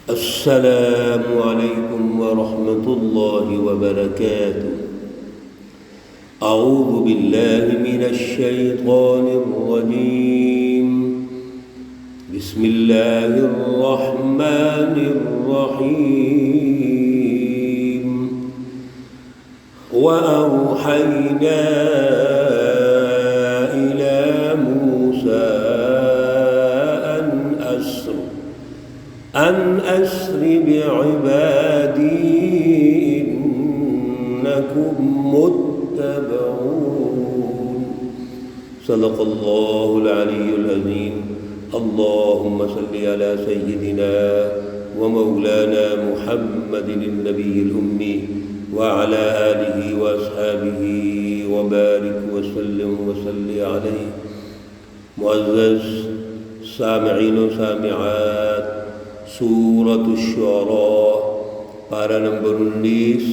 السلام علیکم ورحمۃ اللہ وبرکاتہ۔ اعوذ باللہ من الشیطان الرجیم، بسم اللہ الرحمن الرحیم۔ وَأَوْحَيْنَا إِلَى مُوسَىٰ أن أسر بعبادي إنكم متبعون۔ صدق الله العلي العظيم۔ اللهم صل على سيدنا ومولانا محمد النبي الأمي وعلى آله وأصحابه وبارك وسلم وصل عليه۔ معزز سامعین و سامعات، سورۃ الشعراء پارہ نمبر 19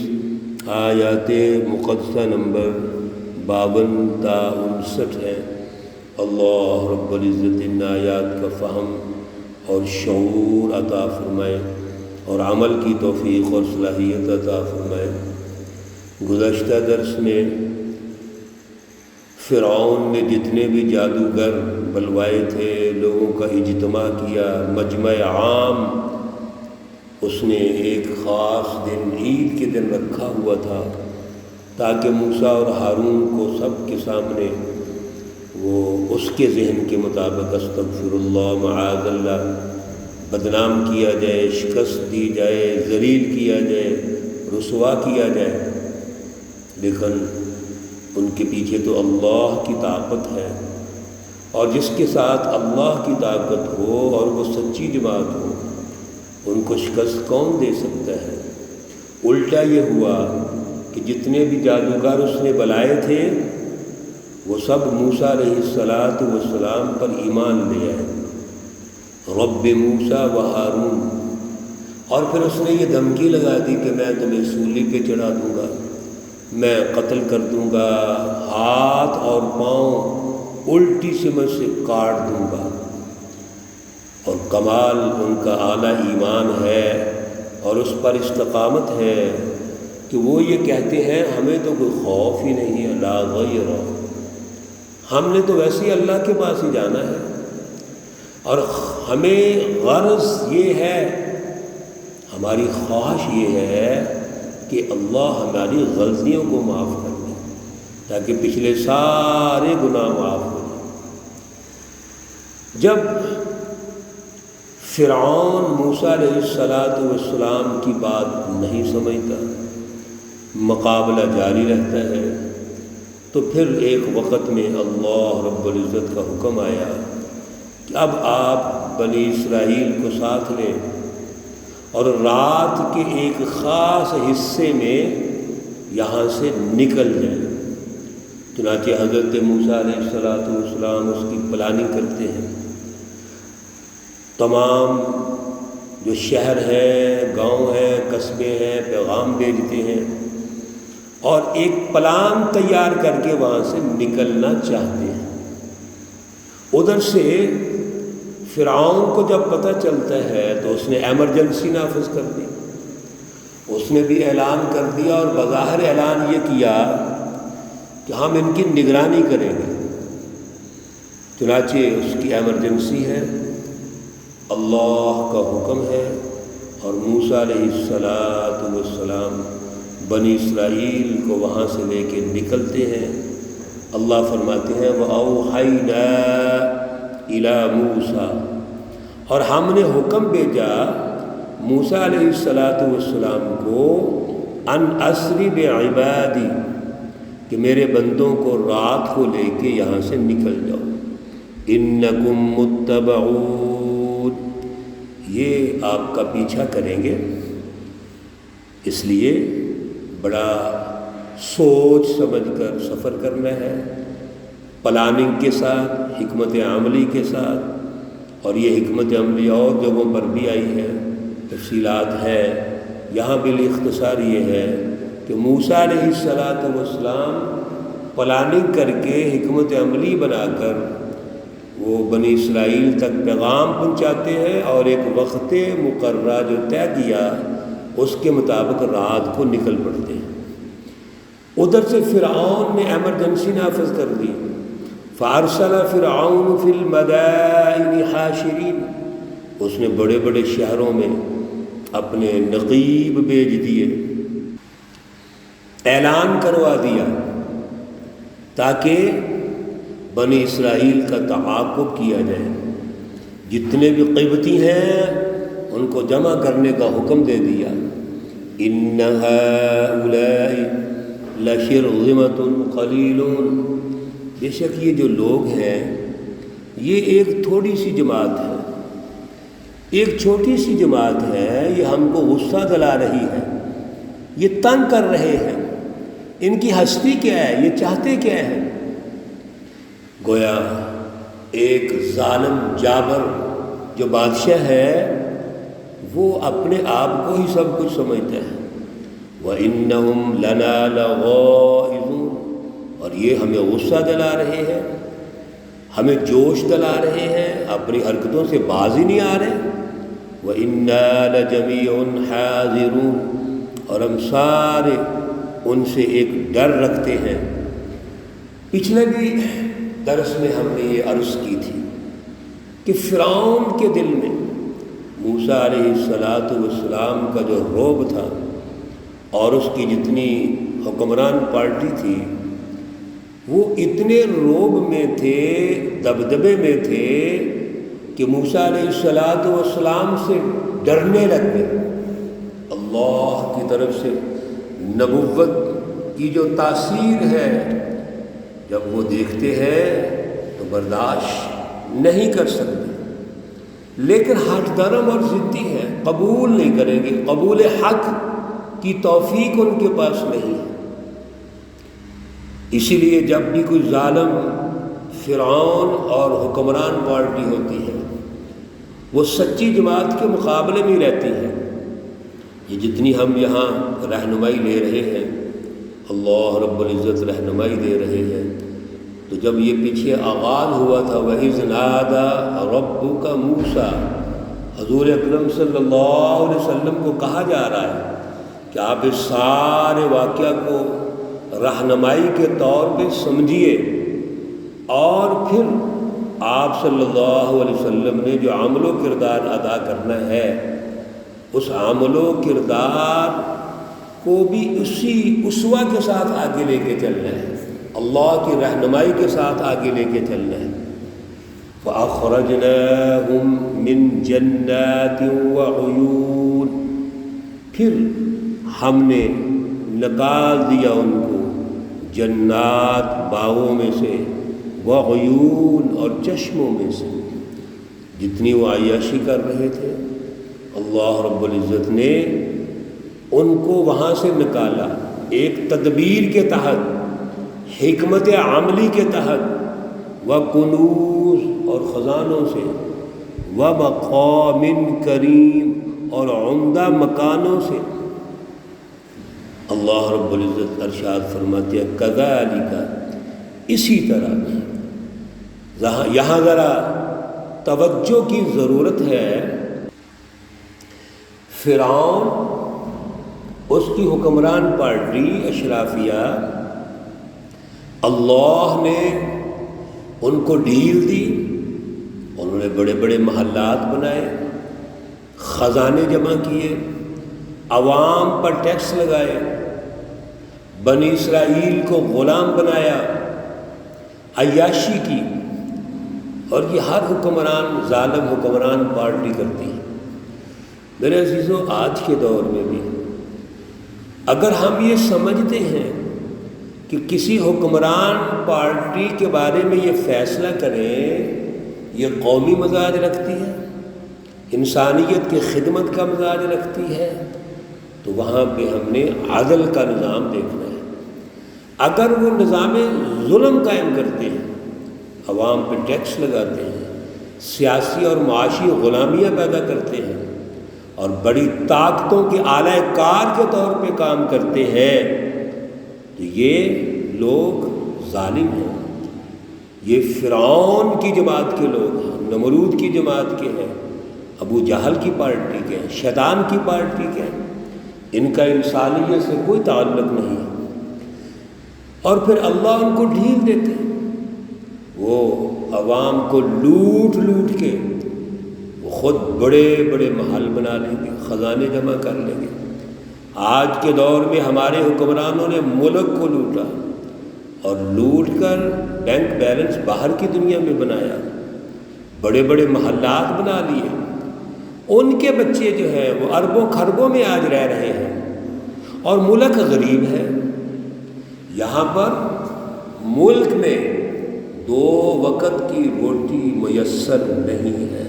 آیات مقدسہ نمبر 52 تا 59 ہے۔ اللہ رب العزت ان آیات کا فہم اور شعور عطا فرمائے اور عمل کی توفیق اور صلاحیت عطا فرمائے۔ گزشتہ درس میں فرعون نے جتنے بھی جادوگر بلوائے تھے، لوگوں کا اجتماع کیا، مجمع عام اس نے ایک خاص دن، عید کے دن رکھا ہوا تھا تاکہ موسیٰ اور ہارون کو سب کے سامنے وہ اس کے ذہن کے مطابق استغفر اللہ معاذ اللہ بدنام کیا جائے، شکست دی جائے، ذلیل کیا جائے، رسوا کیا جائے۔ لیکن ان کے پیچھے تو اللہ کی طاقت ہے، اور جس کے ساتھ اللہ کی طاقت ہو اور وہ سچی جماعت ہو، ان کو شکست کون دے سکتا ہے؟ الٹا یہ ہوا کہ جتنے بھی جادوگر اس نے بلائے تھے وہ سب موسیٰ علیہ السلام پر ایمان لے آئے، رب موسیٰ و ہارون۔ اور پھر اس نے یہ دھمکی لگا دی کہ میں تمہیں سولی پہ چڑھا دوں گا، میں قتل کر دوں گا، ہاتھ اور پاؤں الٹی سمت سے کاٹ دوں گا۔ اور کمال ان کا اعلیٰ ایمان ہے اور اس پر استقامت ہے کہ وہ یہ کہتے ہیں ہمیں تو کوئی خوف ہی نہیں ہے، لا غیر، ہم نے تو ویسے ہی اللہ کے پاس ہی جانا ہے، اور ہمیں غرض یہ ہے، ہماری خواہش یہ ہے کہ اللہ ہماری غلطیوں کو معاف کر دے تاکہ پچھلے سارے گناہ معاف ہو جائیں۔ جب فرعون موسیٰ علیہ السلام کی بات نہیں سمجھتا، مقابلہ جاری رہتا ہے، تو پھر ایک وقت میں اللہ رب العزت کا حکم آیا کہ اب آپ بنی اسرائیل کو ساتھ لیں اور رات کے ایک خاص حصے میں یہاں سے نکل جائیں۔ چنانچہ حضرت موسیٰ علیہ السلام اس کی پلاننگ کرتے ہیں، تمام جو شہر ہیں، گاؤں ہیں، قصبے ہیں، پیغام بھیجتے ہیں اور ایک پلان تیار کر کے وہاں سے نکلنا چاہتے ہیں۔ ادھر سے فرعون کو جب پتہ چلتا ہے تو اس نے ایمرجنسی نافذ کر دی، اس نے بھی اعلان کر دیا اور بظاہر اعلان یہ کیا کہ ہم ان کی نگرانی کریں گے۔ چنانچہ اس کی ایمرجنسی ہے، اللہ کا حکم ہے، اور موسیٰ علیہ السلام بنی اسرائیل کو وہاں سے لے کے نکلتے ہیں۔ اللہ فرماتے ہیں وَأَوْحَيْنَا إِلَى مُوسَىٰ، اور ہم نے حکم بھیجا موسیٰ علیہ السلام کو ان اسری بعبادی، کہ میرے بندوں کو رات کو لے کے یہاں سے نکل جاؤ، انکم متبعون، یہ آپ کا پیچھا کریں گے، اس لیے بڑا سوچ سمجھ کر سفر کرنا ہے، پلاننگ کے ساتھ، حکمت عملی کے ساتھ۔ اور یہ حکمت عملی اور جگہوں پر بھی آئی ہے، تفصیلات ہے، یہاں بالاختصار یہ ہے کہ موسیٰ علیہ السلام پلاننگ کر کے حکمت عملی بنا کر وہ بنی اسرائیل تک پیغام پہنچاتے ہیں اور ایک وقت مقررہ جو طے کیا اس کے مطابق رات کو نکل پڑتے ہیں۔ ادھر سے فرعون نے ایمرجنسی نافذ کر دی، فارسل فرعون فی المدائن حاشرین، اس نے بڑے بڑے شہروں میں اپنے نقیب بھیج دیے، اعلان کروا دیا تاکہ بنی اسرائیل کا تعاقب کیا جائے، جتنے بھی قبطی ہیں ان کو جمع کرنے کا حکم دے دیا۔ ان ہؤلاء لشرذمۃ قلیلون، بے شک یہ جو لوگ ہیں یہ ایک تھوڑی سی جماعت ہے، ایک چھوٹی سی جماعت ہے، یہ ہم کو غصہ دلا رہی ہے، یہ تنگ کر رہے ہیں، ان کی ہستی کیا ہے، یہ چاہتے کیا ہے؟ گویا ایک ظالم جابر جو بادشاہ ہے وہ اپنے آپ کو ہی سب کچھ سمجھتا ہے۔ وَإِنَّهُمْ لَنَا لَغَائِظُونَ، اور یہ ہمیں غصہ دلا رہے ہیں، ہمیں جوش دلا رہے ہیں، اپنی حرکتوں سے باز ہی نہیں آ رہے۔ وَإِنَّا لَجَمِيعٌ حَاذِرُونَ، اور ہم سارے ان سے ایک ڈر رکھتے ہیں۔ پچھلے بھی درس میں ہم نے یہ عرض کی تھی کہ فرعون کے دل میں موسیٰ علیہ السلام کا جو رعب تھا اور اس کی جتنی حکمران پارٹی تھی وہ اتنے رعب میں تھے، دبدبے میں تھے کہ موسیٰ علیہ السلام سے ڈرنے لگ گئے۔ اللہ کی طرف سے نبوت کی جو تاثیر ہے جب وہ دیکھتے ہیں تو برداشت نہیں کر سکتے، لیکن ہٹ درم اور ضدی ہیں، قبول نہیں کریں گے، قبول حق کی توفیق ان کے پاس نہیں ہے۔ اسی لیے جب بھی کوئی ظالم فرعون اور حکمران پارٹی ہوتی ہے وہ سچی جماعت کے مقابلے میں رہتی ہے۔ یہ جتنی ہم یہاں رہنمائی لے رہے ہیں، اللہ رب العزت رہنمائی دے رہے ہیں، تو جب یہ پیچھے آغاز ہوا تھا وَإِذْ نَادَىٰ رَبُّكَ مُوسَىٰ، حضور اکرم صلی اللہ علیہ وسلم کو کہا جا رہا ہے کہ آپ اس سارے واقعہ کو رہنمائی کے طور پہ سمجھیے، اور پھر آپ صلی اللہ علیہ وسلم نے جو عمل و کردار ادا کرنا ہے اس عمل و کردار کو بھی اسی اسوہ کے ساتھ آگے لے کے چلنا ہے، اللہ کی رہنمائی کے ساتھ آگے لے کے چلنا ہے۔ فَأَخْرَجْنَاهُمْ مِنْ جَنَّاتٍ وَعُيُونٍ، پھر ہم نے نکال دیا ان کو جنات باغوں میں سے، وعیون اور چشموں میں سے، جتنی وہ عیاشی کر رہے تھے اللہ رب العزت نے ان کو وہاں سے نکالا، ایک تدبیر کے تحت، حکمت عملی کے تحت، وکنوز اور خزانوں سے، ومقام کریم اور عمدہ مکانوں سے۔ اللہ رب العزت ارشاد فرماتے ہیں کذالک، اسی طرح، یہاں ذرا توجہ کی ضرورت ہے۔ فرعون، اس کی حکمران پارٹی اشرافیہ، اللہ نے ان کو ڈھیل دی، انہوں نے بڑے بڑے محلات بنائے، خزانے جمع کیے، عوام پر ٹیکس لگائے، بنی اسرائیل کو غلام بنایا، عیاشی کی، اور یہ ہر حکمران ظالم حکمران پارٹی کرتی ہے۔ میرے عزیزوں، آج کے دور میں بھی اگر ہم یہ سمجھتے ہیں کہ کسی حکمران پارٹی کے بارے میں یہ فیصلہ کریں یہ قومی مزاج رکھتی ہے، انسانیت کی خدمت کا مزاج رکھتی ہے، تو وہاں پہ ہم نے عدل کا نظام دیکھنا ہے۔ اگر وہ نظام ظلم قائم کرتے ہیں، عوام پہ ٹیکس لگاتے ہیں، سیاسی اور معاشی غلامیاں پیدا کرتے ہیں، اور بڑی طاقتوں کے اعلی کار کے طور پہ کام کرتے ہیں، تو یہ لوگ ظالم ہیں، یہ فرعون کی جماعت کے لوگ ہیں، نمرود کی جماعت کے ہیں، ابو جہل کی پارٹی کے ہیں، شیطان کی پارٹی کے ہیں، ان کا انسانیت سے کوئی تعلق نہیں ہے۔ اور پھر اللہ ان کو ڈھیل دیتے ہیں، وہ عوام کو لوٹ لوٹ کے وہ خود بڑے بڑے محل بنا لیں گے، خزانے جمع کر لیں گے۔ آج کے دور میں ہمارے حکمرانوں نے ملک کو لوٹا اور لوٹ کر بینک بیلنس باہر کی دنیا میں بنایا، بڑے بڑے محلات بنا لیے۔ ان کے بچے جو ہیں وہ اربوں خربوں میں آج رہ رہے ہیں اور ملک غریب ہے۔ یہاں پر ملک میں 2 وقت کی روٹی میسر نہیں ہے،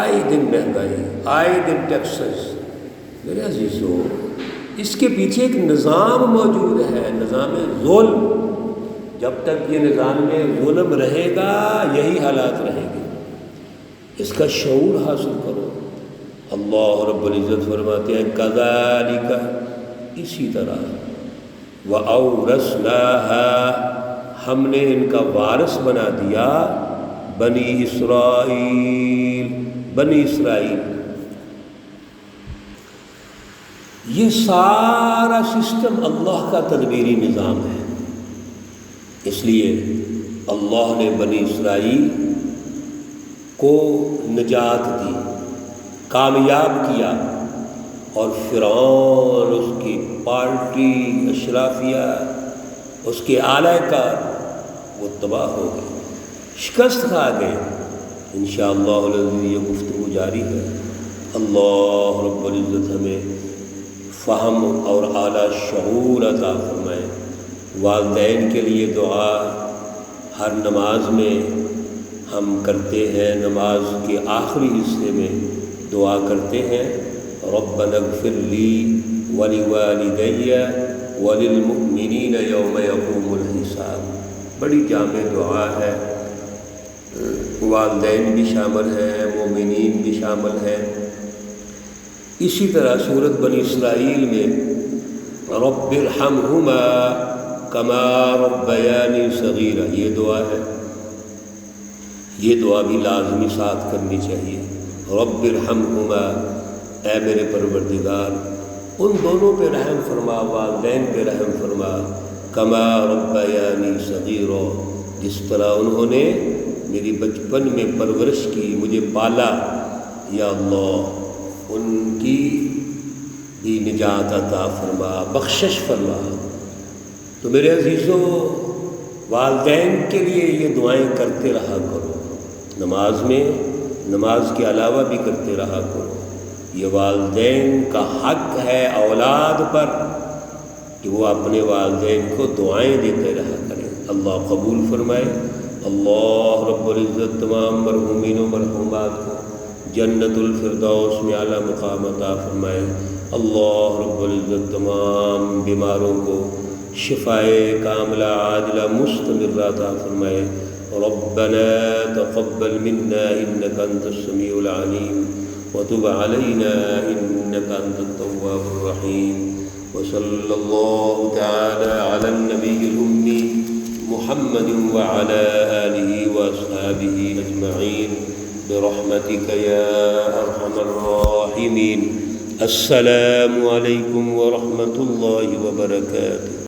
آئے دن مہنگائی، آئے دن ٹیکسز۔ میرے عزیزو، اس کے پیچھے ایک نظام موجود ہے، نظام ظلم۔ جب تک یہ نظام میں ظلم رہے گا یہی حالات رہیں گے، اس کا شعور حاصل کرو۔ اللہ رب العزت فرماتے ہیں کذالک، اسی طرح، وَأَوْرَثْنَاهَا، ہم نے ان کا وارث بنا دیا بنی اسرائیل، بنی اسرائیل۔ یہ سارا سسٹم اللہ کا تدبیری نظام ہے، اس لیے اللہ نے بنی اسرائیل کو نجات دی، کامیاب کیا، اور فرعون، اس کی پارٹی، اشرافیہ، اس کے اعلی کار، وہ تباہ ہو گئے، شکست کھا گئے۔ انشاءاللہ العزیز یہ گفتگو جاری ہے۔ اللہ رب العزت ہمیں فہم اور اعلیٰ شعور عطا فرمائے۔ والدین کے لیے دعا ہر نماز میں ہم کرتے ہیں، نماز کے آخری حصے میں دعا کرتے ہیں، ربنا اغفر لی ولوالدی وللمؤمنین یوم یقوم الحساب۔ بڑی جامع دعا ہے، والدین بھی شامل ہیں، مومنین بھی شامل ہیں۔ اسی طرح سورۃ بنی اسرائیل میں رب ارحمہما کما ربیانی صغیرا، یہ دعا ہے، یہ دعا بھی لازمی ساتھ کرنی چاہیے۔ رب ارحمہما، اے میرے پروردگار ان دونوں پہ رحم فرما، والدین پہ رحم فرما، کما ربیانی صغیرا، جس طرح انہوں نے میری بچپن میں پرورش کی، مجھے پالا، یا اللہ ان کی بھی نجات عطا فرما، بخشش فرما۔ تو میرے عزیزوں، والدین کے لیے یہ دعائیں کرتے رہا کرو، نماز میں، نماز کے علاوہ بھی کرتے رہا کرو۔ یہ والدین کا حق ہے اولاد پر کہ وہ اپنے والدین کو دعائیں دیتے رہا کریں، اللہ قبول فرمائے۔ اللہ رب العزت تمام مرحومین و مرحومات کو جنت الفردوس میں اعلیٰ مقام عطا فرمائے۔ اللہ رب العزت تمام بیماروں کو شفائے کاملہ عاجلہ مستمرہ عطا فرمائے۔ ربنا تقبل منا انك انت السميع العليم وتب علينا انك انت التواب الرحيم، وصلى الله تعالى على النبي الأمي محمد وعلى آله وأصحابه أجمعين برحمتك يا أرحم الراحمين۔ السلام علیکم ورحمۃ اللہ وبرکاتہ۔